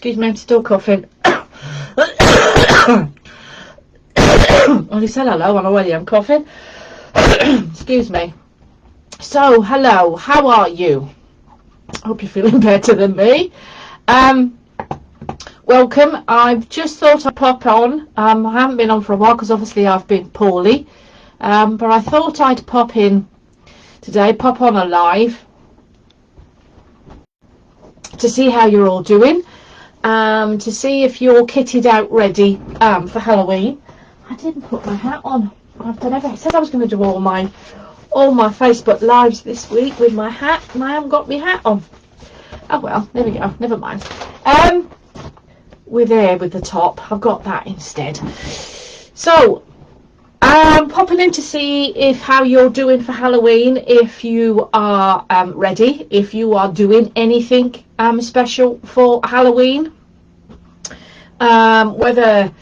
Excuse me, I'm still coughing. Only said hello and already I'm coughing. Excuse me. So, hello, how are you? Hope you're feeling better than me. Welcome. I've just thought I'd pop on. I haven't been on for a while because obviously I've been poorly. But I thought I'd pop in today, pop on a live to see how you're all doing. To see if you're kitted out ready for Halloween. I didn't put my hat on. I said I was going to do all my Facebook lives this week with my hat, and I haven't got my hat on. Oh well, there we go. Never mind. We're there with the top. I've got that instead. So, I'm popping in to see how you're doing for Halloween. If you are ready, if you are doing anything special for Halloween, whether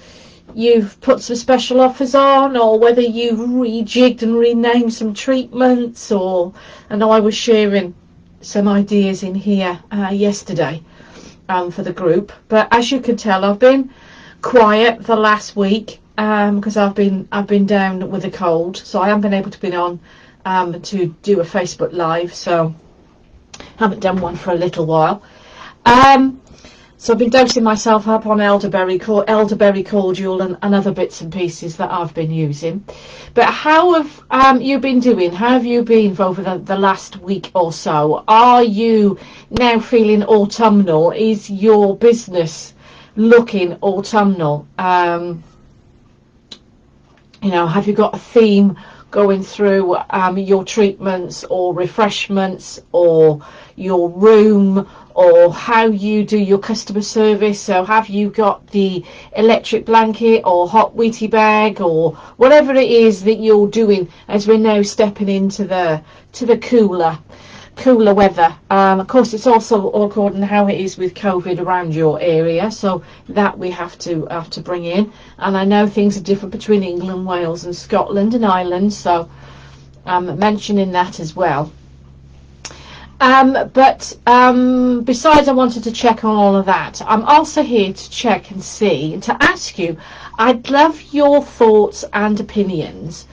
you've put some special offers on, or whether you've rejigged and renamed some treatments, or I know I was sharing some ideas in here yesterday for the group, but as you can tell, I've been quiet the last week because I've been down with a cold, so I haven't been able to be on to do a Facebook live, so haven't done one for a little while. So I've been dosing myself up on elderberry cordial and other bits and pieces that I've been using. But how have you been doing? How have you been over the last week or so? Are you now feeling autumnal? Is your business looking autumnal? Have you got a theme going through your treatments or refreshments or your room, or how you do your customer service? So have you got the electric blanket or hot wheatie bag, or whatever it is that you're doing as we're now stepping into the cooler weather? Of course, it's also all according to how it is with COVID around your area, so that we have to bring in. And I know things are different between England, Wales and Scotland and Ireland, so I'm mentioning that as well. But besides, I wanted to check on all of that. I'm also here to check and see, and to ask you, I'd love your thoughts and opinions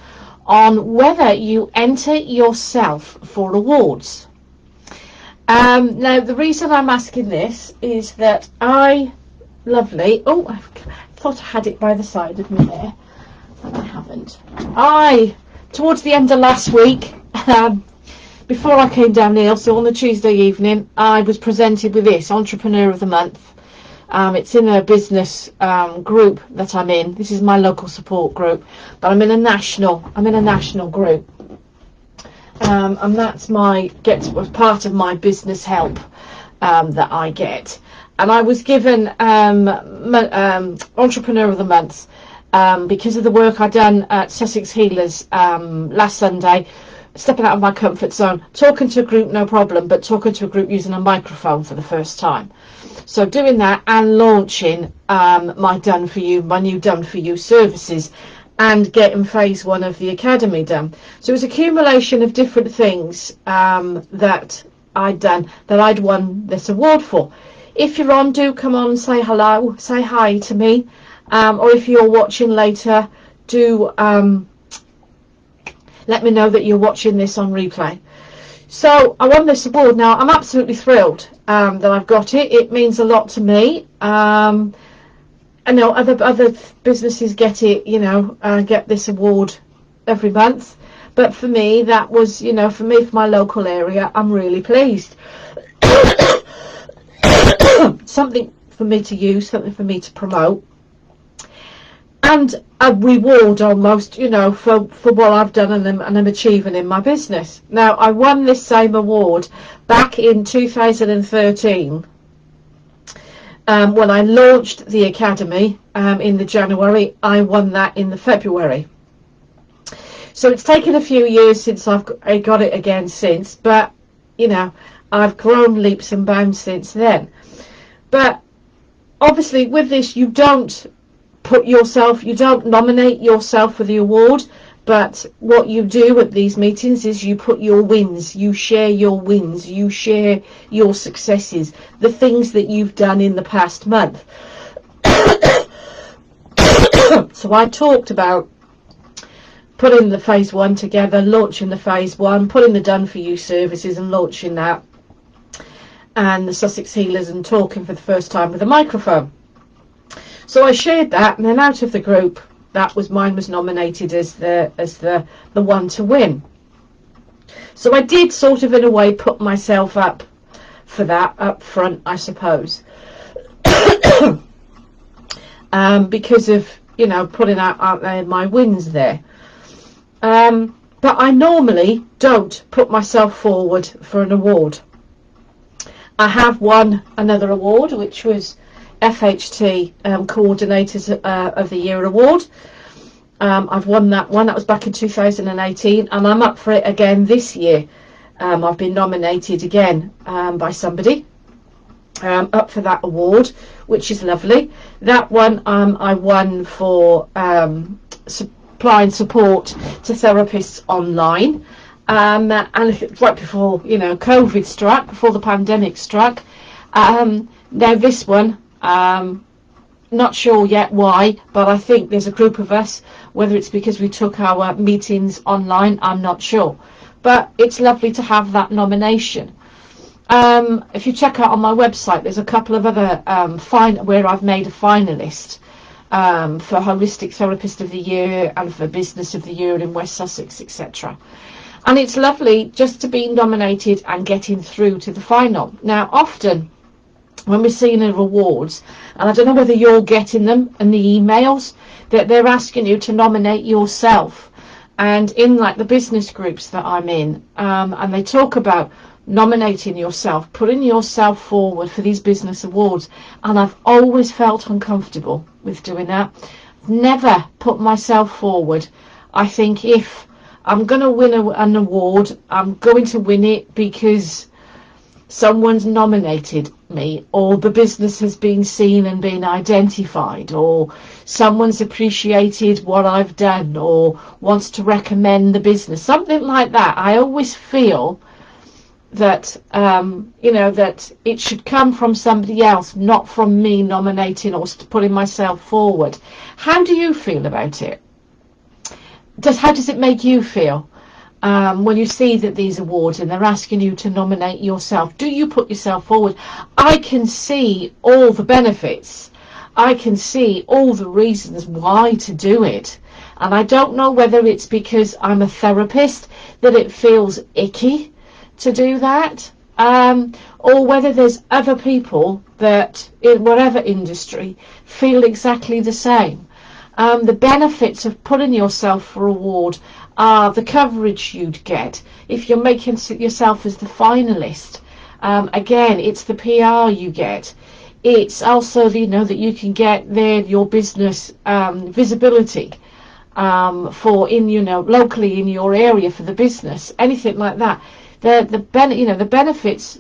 on whether you enter yourself for awards. Now, the reason I'm asking this is that I thought I had it by the side of me there, and I haven't. Towards the end of last week, before I came down here, so on the Tuesday evening, I was presented with this, Entrepreneur of the Month. It's in a business group that I'm in. This is my local support group, but I'm in a national group. And that's part of my business help that I get. And I was given Entrepreneur of the Month because of the work I'd done at Sussex Healers last Sunday, stepping out of my comfort zone, talking to a group, no problem, but talking to a group using a microphone for the first time. So doing that and launching my new Done For You services, and getting phase 1 of the academy done. So it was accumulation of different things that I'd done, that I'd won this award for. If you're on, do come on and say hello, say hi to me, or if you're watching later, do let me know that you're watching this on replay. So I won this award. Now I'm absolutely thrilled that I've got it. It means a lot to me. I know other businesses get it, get this award every month, but for me that was, for my local area, I'm really pleased. Something for me to use, something for me to promote, and a reward almost, for what I've done and I'm achieving in my business. Now, I won this same award back in 2013 when I launched the academy in the January. I won that in the February. So it's taken a few years since I got it again since, but I've grown leaps and bounds since then. But obviously with this, you don't nominate yourself for the award. But what you do at these meetings is you put your wins, you share your wins, you share your successes, the things that you've done in the past month. So I talked about putting the phase 1 together, launching the phase 1, putting the Done For You services and launching that, and the Sussex Healers, and talking for the first time with a microphone. So I shared that, and then out of the group, mine was nominated as the one to win. So I did sort of in a way put myself up for that up front, I suppose, because of, you know, putting out there my wins there. But I normally don't put myself forward for an award. I have won another award, which was FHT Coordinators of the Year award. I've won that one. That was back in 2018, and I'm up for it again this year. I've been nominated again by somebody up for that award, which is lovely. That one I won for supplying support to therapists online, and right before, you know, COVID struck, before the pandemic struck. Now this one, not sure yet why, but I think there's a group of us, whether it's because we took our meetings online, I'm not sure, but it's lovely to have that nomination. If you check out on my website, there's a couple of other where I've made a finalist for Holistic Therapist of the Year and for Business of the Year in West Sussex, etc. And it's lovely just to be nominated and getting through to the final. Now, often when we're seeing the awards, and I don't know whether you're getting them in the emails, that they're asking you to nominate yourself. And in like the business groups that I'm in, and they talk about nominating yourself, putting yourself forward for these business awards, and I've always felt uncomfortable with doing that. Never put myself forward. I think if I'm going to win an award, I'm going to win it because someone's nominated me, or the business has been seen and been identified, or someone's appreciated what I've done, or wants to recommend the business, something like that. I always feel that you know, that it should come from somebody else, not from me nominating or putting myself forward. How do you feel about it? How does it make you feel when you see that these awards and they're asking you to nominate yourself? Do you put yourself forward? I can see all the benefits. I can see all the reasons why to do it. And I don't know whether it's because I'm a therapist that it feels icky to do that, or whether there's other people that in whatever industry feel exactly the same. The benefits of putting yourself for award are the coverage you'd get if you're making yourself as the finalist. Again, it's the PR you get. It's also, you know, that you can get there your business visibility for in, you know, locally in your area for the business, anything like that. The benefits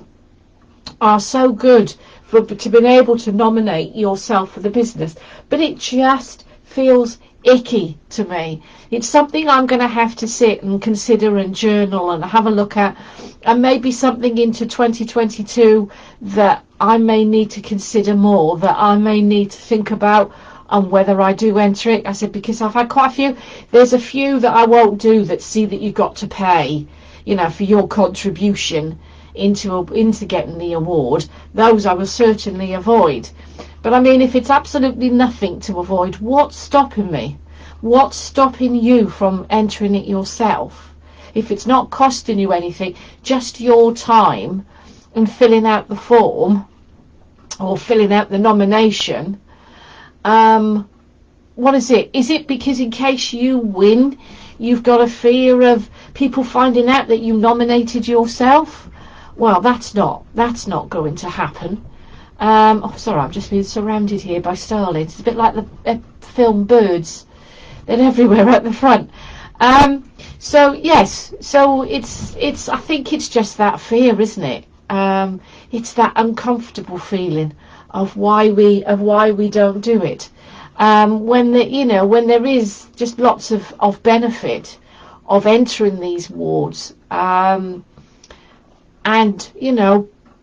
are so good to being able to nominate yourself for the business, but it just feels icky to me. It's something I'm going to have to sit and consider and journal and have a look at, and maybe something into 2022 that I may need to consider more, that I may need to think about on whether I do enter it. I said, because I've had quite a few. There's a few that I won't do that see that you've got to pay, you know, for your contribution into getting the award. Those I will certainly avoid. But I mean, if it's absolutely nothing to avoid, what's stopping me? What's stopping you from entering it yourself? If it's not costing you anything, just your time and filling out the form or filling out the nomination, what is it? Is it because in case you win, you've got a fear of people finding out that you nominated yourself? Well, that's not going to happen. Oh, sorry, I'm just being surrounded here by starlings. It's a bit like the film Birds. They're everywhere at the front. So yes, so it's. I think it's just that fear, isn't it? It's that uncomfortable feeling of why we don't do it. when when there is just lots of benefit of entering these awards, and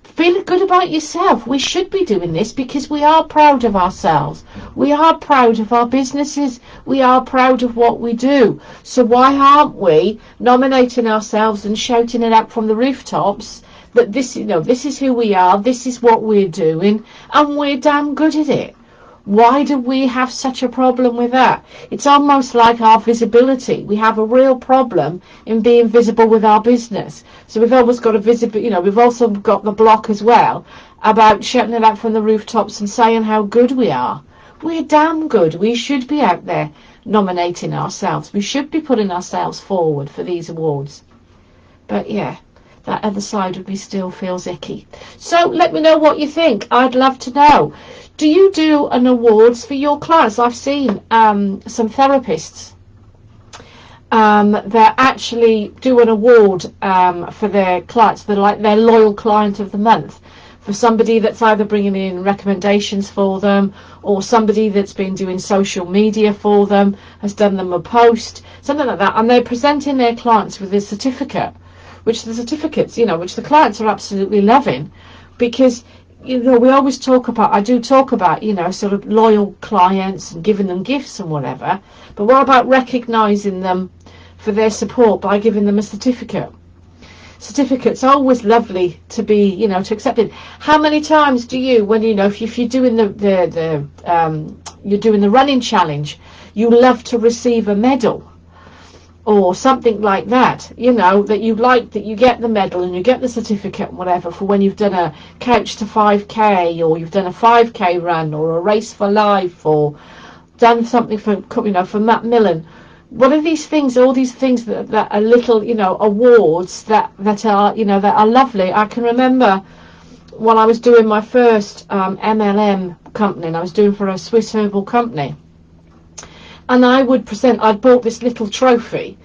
feel good about yourself. We should be doing this because we are proud of ourselves. We are proud of our businesses. We are proud of what we do. So why aren't we nominating ourselves and shouting it out from the rooftops that this is who we are, this is what we're doing, and we're damn good at it? Why do we have such a problem with that? It's almost like our visibility. We have a real problem in being visible with our business. So we've almost got a we've also got the block as well about shouting it out from the rooftops and saying how good we are. We're damn good. We should be out there nominating ourselves. We should be putting ourselves forward for these awards. But yeah, that other side of me still feels icky. So let me know what you think. I'd love to know. Do you do an awards for your clients? I've seen some therapists that actually do an award for their clients. They're like their loyal client of the month, for somebody that's either bringing in recommendations for them, or somebody that's been doing social media for them, has done them a post, something like that, and they're presenting their clients with a certificate, which the clients are absolutely loving, because we always talk about, sort of loyal clients and giving them gifts and whatever, but what about recognising them for their support by giving them a certificate? Certificates are always lovely to be, to accept it. How many times do you, when if you're doing you're doing the running challenge, you love to receive a medal or something like that, that you like, that you get the medal and you get the certificate and whatever for when you've done a Couch to 5K, or you've done a 5K run, or a Race for Life, or done something for Matt Millen. What are these things? All these things that are little, awards that are, that are lovely. I can remember when I was doing my first MLM company, and I was doing for a Swiss herbal company. And I'd bought this little trophy,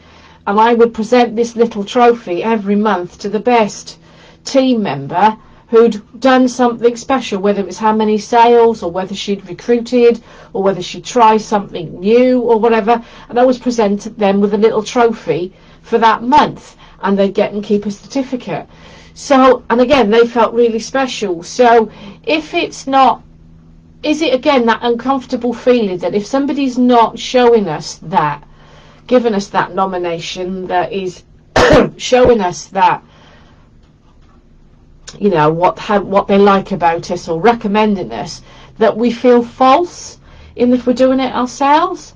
and I would present this little trophy every month to the best team member who'd done something special, whether it was how many sales, or whether she'd recruited, or whether she'd tried something new, or whatever. And I always presented them with a little trophy for that month, and they'd get and keep a certificate. So, and again, they felt really special. So if it's not, is it again that uncomfortable feeling that if somebody's not showing us that, giving us that nomination, that is showing us that, what they like about us, or recommending us, that we feel false in if we're doing it ourselves?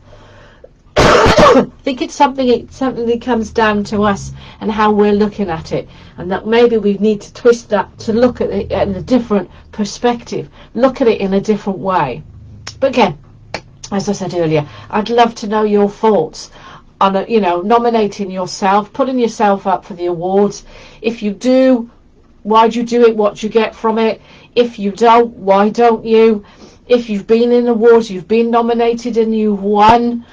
I think it's something that comes down to us and how we're looking at it, and that maybe we need to twist that to look at it in a different perspective, look at it in a different way. But again, as I said earlier, I'd love to know your thoughts on nominating yourself, putting yourself up for the awards. If you do, why do you do it? What do you get from it? If you don't, why don't you? If you've been in awards, you've been nominated and you've won,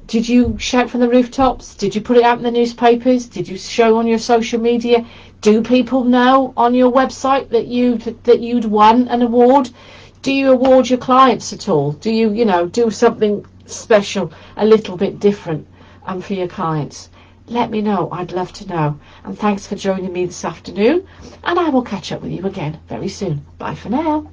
did you shout from the rooftops? Did you put it out in the newspapers? Did you show on your social media? Do people know on your website that you'd won an award? Do you award your clients at all? Do you do something special, a little bit different, for your clients? Let me know. I'd love to know. And thanks for joining me this afternoon. And I will catch up with you again very soon. Bye for now.